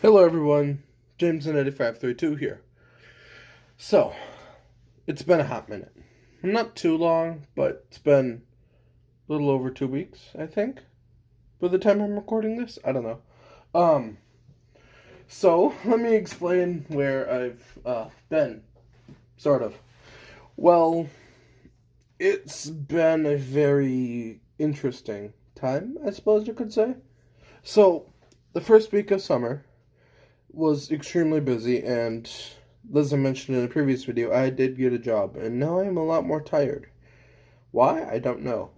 Hello everyone, Jameson8532 here. So, it's been a hot minute. Not too long, but it's been a little over 2 weeks, I think, by the time I'm recording this. I don't know. So let me explain where I've been, sort of. Well, it's been a very interesting time, I suppose you could say. So, the first week of summer was extremely busy, and as I mentioned in a previous video, I did get a job, and now I'm a lot more tired. Why? I don't know.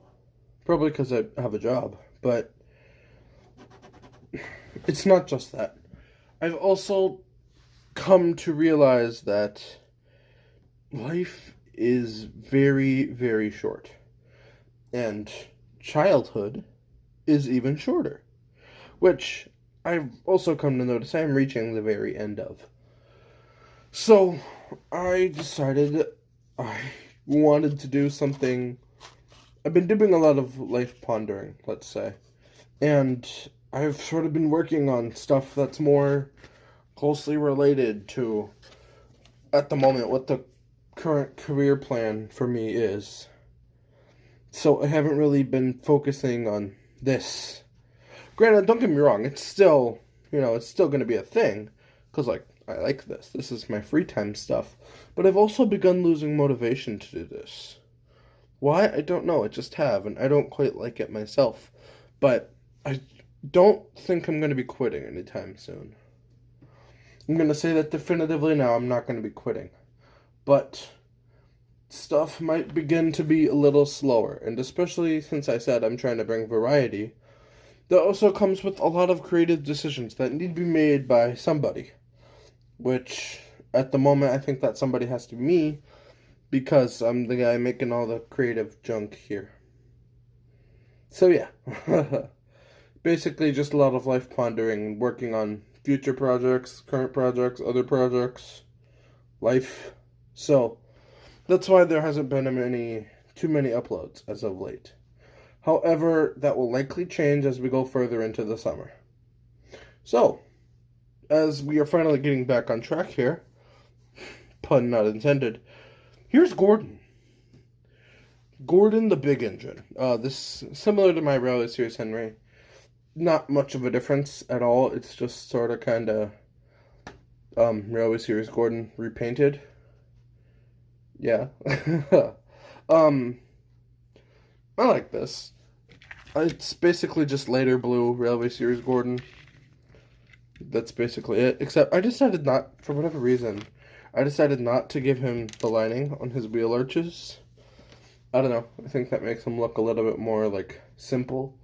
Probably because I have a job, but it's not just that. I've also come to realize that life is very, very short, and childhood is even shorter, which I've also come to notice I'm reaching the very end of. So, I decided I wanted to do something. I've been doing a lot of life pondering, let's say. And I've sort of been working on stuff that's more closely related to, at the moment, what the current career plan for me is. So, I haven't really been focusing on this. Granted, don't get me wrong, it's still, it's still going to be a thing. Because, I like this. This is my free time stuff. But I've also begun losing motivation to do this. Why? I don't know. I just have, and I don't quite like it myself. But I don't think I'm going to be quitting anytime soon. I'm going to say that definitively now. I'm not going to be quitting. But stuff might begin to be a little slower. And especially since I said I'm trying to bring variety, that also comes with a lot of creative decisions that need to be made by somebody. Which, at the moment, I think that somebody has to be me, because I'm the guy making all the creative junk here. So yeah, basically just a lot of life pondering, working on future projects, current projects, other projects, life. So, that's why there hasn't been too many uploads as of late. However, that will likely change as we go further into the summer. So, as we are finally getting back on track here, pun not intended, here's Gordon. Gordon the Big Engine. This, similar to my Railway Series Henry, not much of a difference at all. It's just sort of kind of Railway Series Gordon repainted. Yeah. I like this. It's basically just lighter blue Railway Series Gordon. That's basically it. Except I decided not, for whatever reason, I decided not to give him the lining on his wheel arches. I don't know. I think that makes him look a little bit more simple,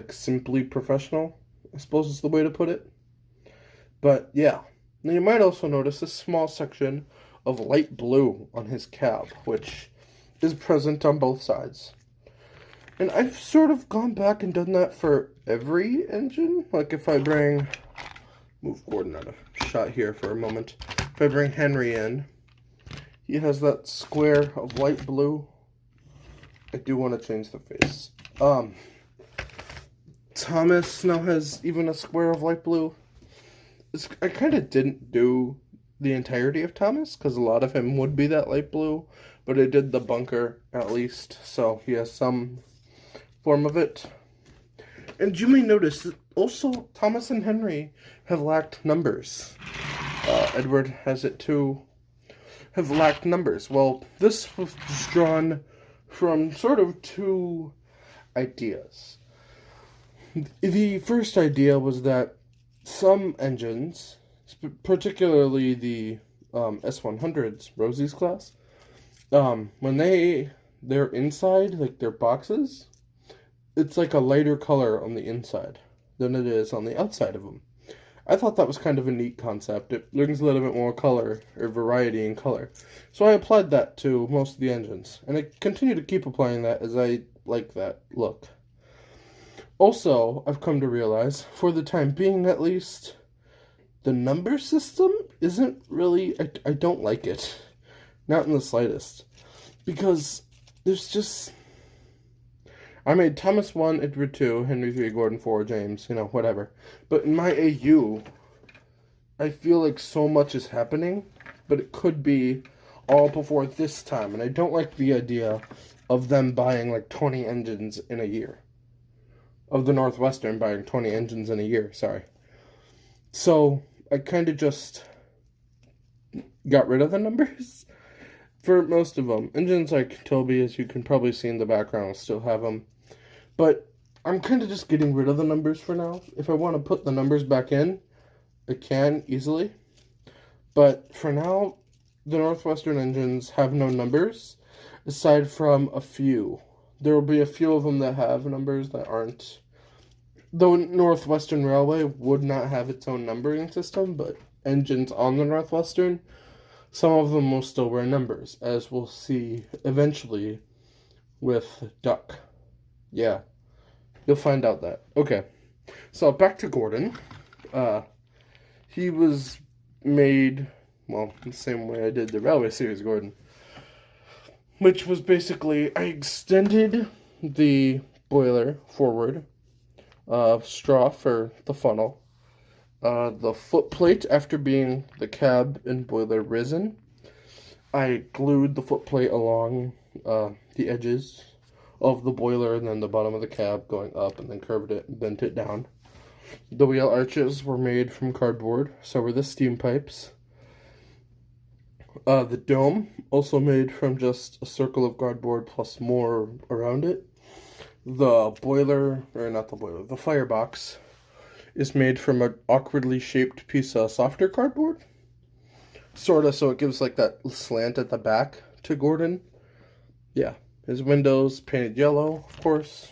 simply professional, I suppose is the way to put it. But yeah. Now you might also notice a small section of light blue on his cab, which is present on both sides. And I've sort of gone back and done that for every engine. Like if I move Gordon out of shot here for a moment. If I bring Henry in, he has that square of light blue. I do want to change the face. Thomas now has even a square of light blue. I kind of didn't do the entirety of Thomas, because a lot of him would be that light blue, but I did the bunker at least, so he has some form of it. And you may notice that also Thomas and Henry have lacked numbers. Edward has it too. Have lacked numbers. Well, this was drawn from sort of two ideas. The first idea was that some engines, particularly the S100s, Rosie's class, when they're inside, their boxes, it's like a lighter color on the inside than it is on the outside of them. I thought that was kind of a neat concept. It brings a little bit more color, or variety in color. So I applied that to most of the engines. And I continue to keep applying that as I like that look. Also, I've come to realize, for the time being at least, the number system isn't really... I don't like it. Not in the slightest. Because there's just... I made Thomas 1, Edward 2, Henry 3, Gordon 4, James, whatever. But in my AU, I feel like so much is happening, but it could be all before this time. And I don't like the idea of them buying like 20 engines in a year. Of the Northwestern buying 20 engines in a year, sorry. So I kind of just got rid of the numbers for most of them. Engines like Toby, as you can probably see in the background, still have them. But I'm kind of just getting rid of the numbers for now. If I want to put the numbers back in, I can easily. But for now, the Northwestern engines have no numbers, aside from a few. There will be a few of them that have numbers that aren't. The Northwestern Railway would not have its own numbering system, but engines on the Northwestern, some of them will still wear numbers, as we'll see eventually with Duck. Yeah, you'll find out that. Okay, so back to Gordon. He was made, well, the same way I did the Railway Series Gordon, which was basically, I extended the boiler forward, straw for the funnel, the foot plate after being the cab and boiler risen. I glued the foot plate along the edges of the boiler and then the bottom of the cab going up, and then curved it and bent it down. The wheel arches were made from cardboard, so were the steam pipes. The dome, also made from just a circle of cardboard plus more around it. The boiler, or not the boiler, the firebox is made from an awkwardly shaped piece of softer cardboard. Sorta, so it gives like that slant at the back to Gordon. Yeah, his windows painted yellow, of course.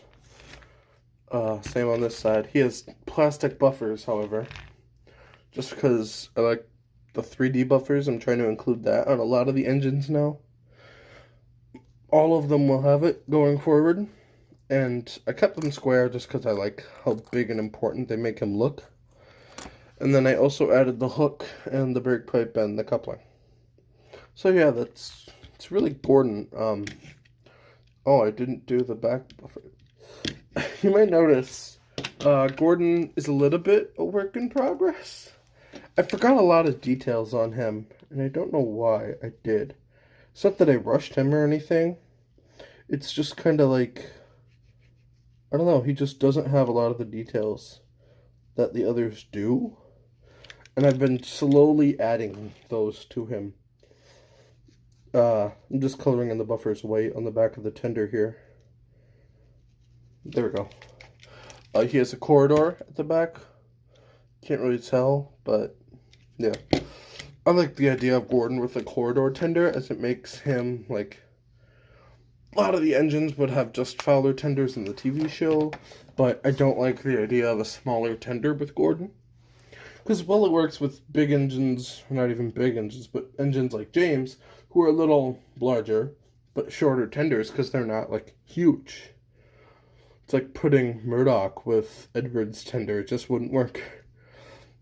Same on this side. He has plastic buffers, however. Just because I like the 3D buffers, I'm trying to include that on a lot of the engines now. All of them will have it going forward. And I kept them square just because I like how big and important they make him look. And then I also added the hook and the brake pipe and the coupling. So yeah, it's really Gordon. Oh, I didn't do the back buffer. You might notice Gordon is a little bit a work in progress. I forgot a lot of details on him, and I don't know why I did. It's not that I rushed him or anything. It's just kind of like, I don't know, he just doesn't have a lot of the details that the others do. And I've been slowly adding those to him. I'm just coloring in the buffers white on the back of the tender here. There we go. He has a corridor at the back. Can't really tell, but yeah. I like the idea of Gordon with a corridor tender, as it makes him like, a lot of the engines would have just Fowler tenders in the TV show, but I don't like the idea of a smaller tender with Gordon. Because while it works with big engines, not even big engines, but engines like James, who are a little larger, but shorter tenders because they're not like huge. It's like putting Murdoch with Edward's tender. It just wouldn't work.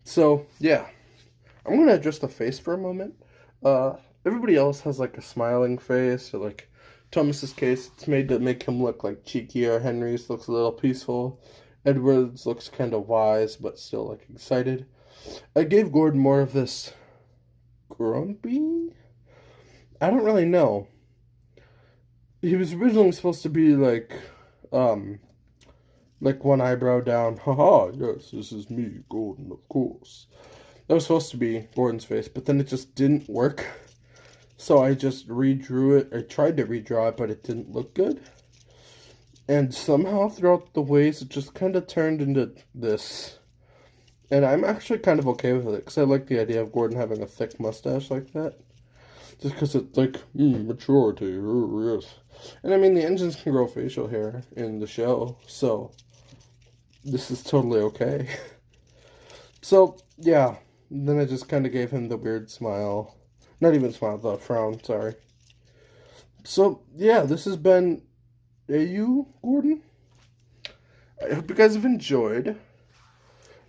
So, yeah. I'm going to adjust the face for a moment. Everybody else has like a smiling face, or like Thomas's case, it's made to make him look like cheekier. Henry's looks a little peaceful. Edward's looks kind of wise, but still like excited. I gave Gordon more of this grumpy? I don't really know. He was originally supposed to be like one eyebrow down. Haha, yes, this is me, Gordon, of course. That was supposed to be Gordon's face, but then it just didn't work. So I just redrew it. I tried to redraw it, but it didn't look good. And somehow throughout the ways, it just kind of turned into this. And I'm actually kind of okay with it, because I like the idea of Gordon having a thick mustache like that. Just because it's like, maturity, yes. And I mean, the engines can grow facial hair in the show, so this is totally okay. So, yeah. Then I just kind of gave him the weird smile. Not even smile, the frown, sorry. So, yeah, this has been AU Gordon. I hope you guys have enjoyed.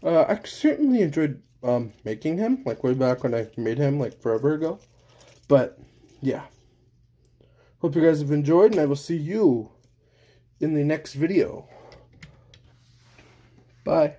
I certainly enjoyed making him, like way back when I made him, like forever ago. But, yeah. Hope you guys have enjoyed, and I will see you in the next video. Bye.